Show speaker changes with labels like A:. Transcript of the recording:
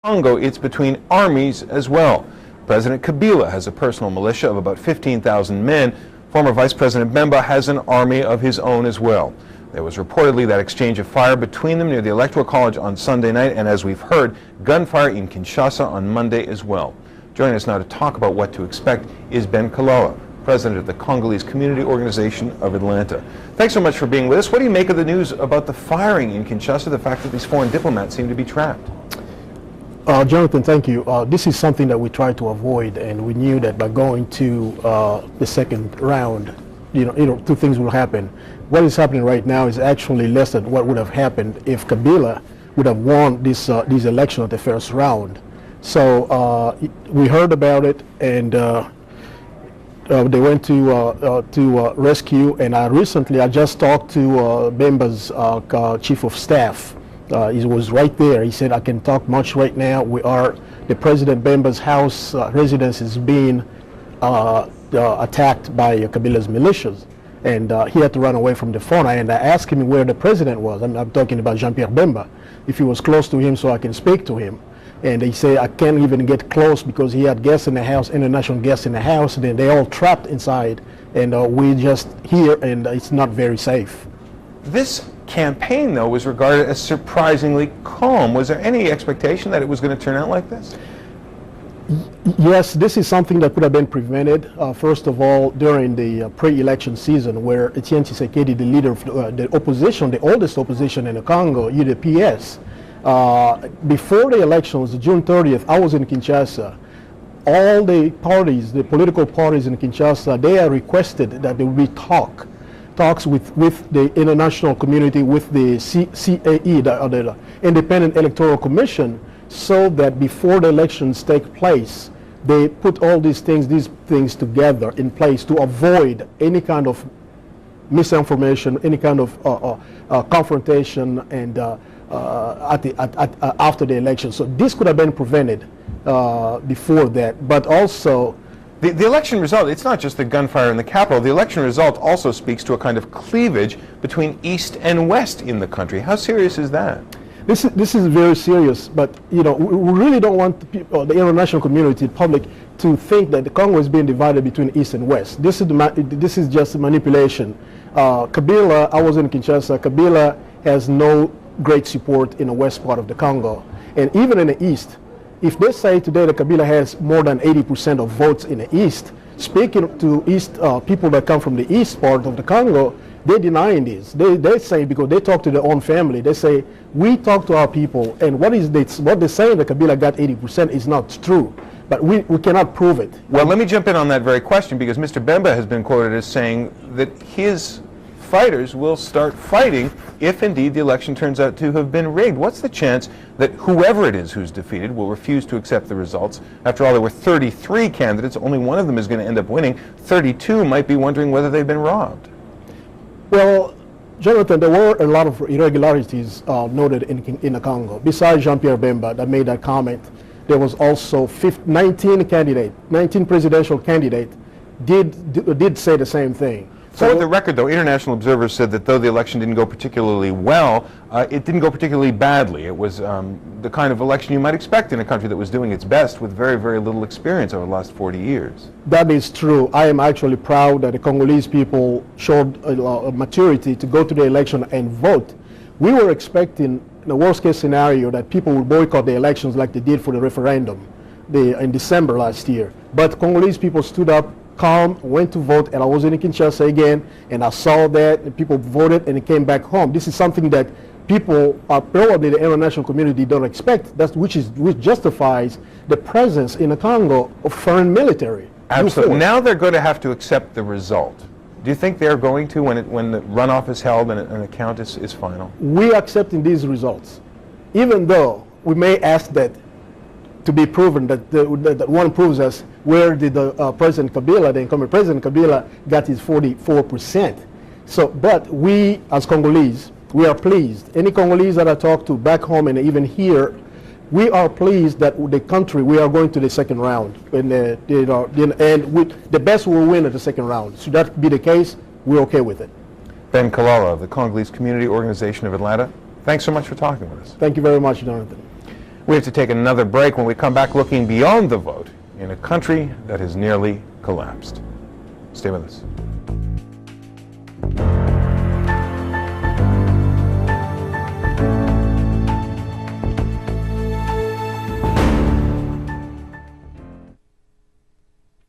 A: Congo, it's between armies as well. President Kabila has a personal militia of about 15,000 men. Former Vice President Bemba has an army of his own as well. There was reportedly that exchange of fire between them near the Electoral College on Sunday night, and as we've heard, gunfire in Kinshasa on Monday as well. Joining us now to talk about what to expect is Ben Kalala, president of the Congolese Community Organization of Atlanta. Thanks so much for being with us. What do you make of the news about the firing in Kinshasa, the fact that these foreign diplomats seem to be trapped?
B: Jonathan, thank you. This is something that we tried to avoid, and we knew that by going to the second round, two things will happen. What is happening right now is actually less than what would have happened if Kabila would have won this election at the first round. So we heard about it, and they went to rescue. And I just talked to Bemba's chief of staff. He was right there. He said, I can talk much right now. The President Bemba's house residence is being attacked by Kabila's militias. And he had to run away from the phone. And I asked him where the president was. I'm talking about Jean-Pierre Bemba, if he was close to him so I can speak to him. And he said, I can't even get close because he had guests in the house, international guests in the house. And then they're all trapped inside. And we just here, and it's not very safe.
A: This campaign, though, was regarded as surprisingly calm. Was there any expectation that it was going to turn out like this?
B: Yes, this is something that could have been prevented. First of all, during the pre-election season, where Etienne Tshisekedi, the leader of the opposition, the oldest opposition in the Congo, UDPS, before the elections, June 30th, I was in Kinshasa. All the parties, the political parties in Kinshasa, they are requested that there will be talks with the international community, with the CAE, the Independent Electoral Commission, so that before the elections take place, they put all these things together in place to avoid any kind of misinformation, any kind of confrontation, and after the election. So this could have been prevented before that, but also
A: the election result, it's not just the gunfire in the capital. The election result also speaks to a kind of cleavage between East and West in the country. How serious is that?
B: This is very serious, but we really don't want the international community, the public, to think that the Congo is being divided between East and West. This is just manipulation. Kabila, I was in Kinshasa, Kabila has no great support in the west part of the Congo. And even in the East, if they say today that Kabila has more than 80% of votes in the East, speaking to East people that come from the East part of the Congo, they're denying this. They say, because they talk to their own family, they say, we talk to our people, and what they're saying that Kabila got 80% is not true. But we cannot prove it.
A: Well, let me jump in on that very question, because Mr. Bemba has been quoted as saying that his fighters will start fighting if indeed the election turns out to have been rigged. What's the chance that whoever it is who's defeated will refuse to accept the results? After all, there were 33 candidates. Only one of them is going to end up winning. 32 might be wondering whether they've been robbed.
B: Well, Jonathan, there were a lot of irregularities noted in the Congo. Besides Jean-Pierre Bemba that made that comment, there was also 19 presidential candidates did say the same thing.
A: For the record, though, international observers said that though the election didn't go particularly well, it didn't go particularly badly. It was the kind of election you might expect in a country that was doing its best with very, very little experience over the last 40 years.
B: That is true. I am actually proud that the Congolese people showed a maturity to go to the election and vote. We were expecting, in the worst case scenario, that people would boycott the elections like they did for the referendum in December last year. But Congolese people stood up, calm, went to vote, and I was in Kinshasa again, and I saw that and people voted and it came back home. This is something that people, probably the international community, don't expect. Which justifies the presence in the Congo of foreign military.
A: Absolutely. Now they're going to have to accept the result. Do you think they're going to when the runoff is held and an account is final? We are
B: accepting these results, even though we may ask that to be proven, that one proves us where did the President Kabila, the incumbent President Kabila, got his 44%. So, but we as Congolese, we are pleased. Any Congolese that I talk to back home and even here, we are pleased that the country, we are going to the second round. And the best will win at the second round. Should that be the case, we're okay with it.
A: Ben Kalala of the Congolese Community Organization of Atlanta, thanks so much for talking with us.
B: Thank you very much, Jonathan.
A: We have to take another break. When we come back, looking beyond the vote in a country that has nearly collapsed. Stay with us.